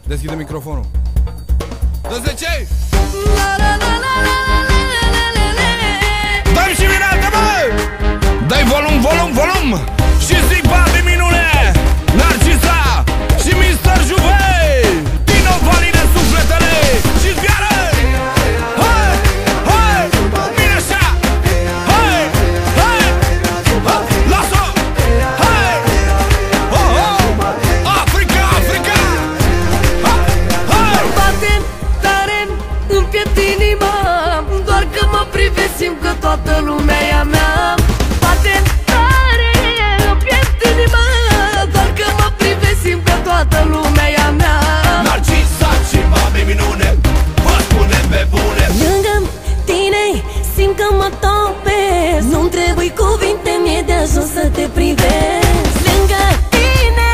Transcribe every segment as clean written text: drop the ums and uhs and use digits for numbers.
Deschide microfonul. Dă 10! Dă-mi și minate, bă! Dă-i volum, volum, volum! Și zic, babi minune, Narcisa și Mr. Juvei, Dino Valine sufletele și zbiară! Hai, hai, bine așa! Hai, hai, lasă! Hai, oh, oh, Africa, Africa! Hai! Bate tare în piept inima, doar că mă privesc, simt că toată lumea e a mea. Bate tare în piept inima, doar că mă privesc, simt că toată lumea e a mea. Narcisa și babi minune, vă spunem pe bune. Lângă tine simt că mă topesc, nu-mi trebuie cuvinte, mi-e de ajuns să te privesc. Lângă tine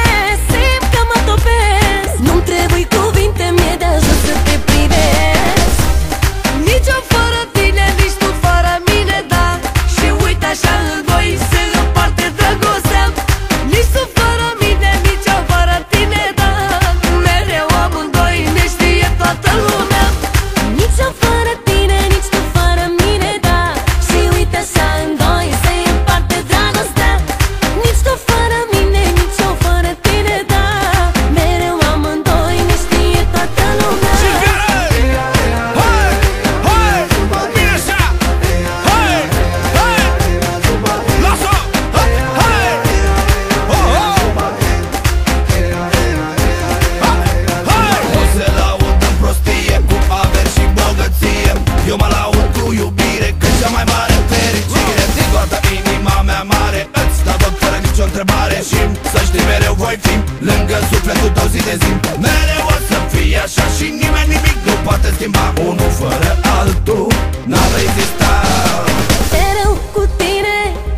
simt că mă topesc, nu-mi trebuie cuvinte, mi-e de ajuns să te privesc. Nici eu fără tine, nici tu fără mine, da. Și uite așa în doi se împarte dragostea. Nici tu fără mine, nici eu fără tine, da. Mereu amândoi ne știe toată lumea. Nici eu fără tine, nici tu fără mine, da. Și uite așa în doi se împarte dragostea. Nici tu fără mine, nici eu fără tine, da. Mereu amândoi ne știe toată lumea. Și zbiară! Hai, hai, bine așa! Hai, hai, lasă! Hai, hai, oh, oh! Hai! O se laud în prostie, cu averi și bogăție. Eu mă laud cu iubire, că cea mai mare fericire. Din toată inima mea mare îți dau tot fără nicio întrebare. Și să știi, mereu voi fi lângă sufletul tău zi de zi. Mereu o să fie așa și nimeni nimic nu poate schimba. Unul fără altul n-ar exista. Mereu cu tine,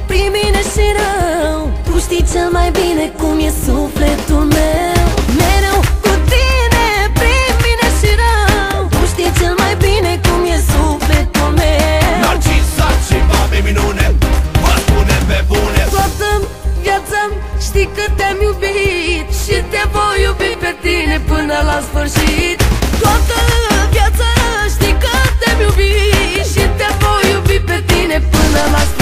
prin bine și rău, tu știi cel mai bine cum e sufletul meu. Mereu cu tine, prin bine și rău, tu știi cel mai bine cum e sufletul meu. Narcisa și babi minune, vă spunem pe bune. Toată viața știi că te-am iubit și te voi iubi pe tine până la sfârșit. Toată viața știi că te-am iubit și te voi iubi pe tine până la sfârșit.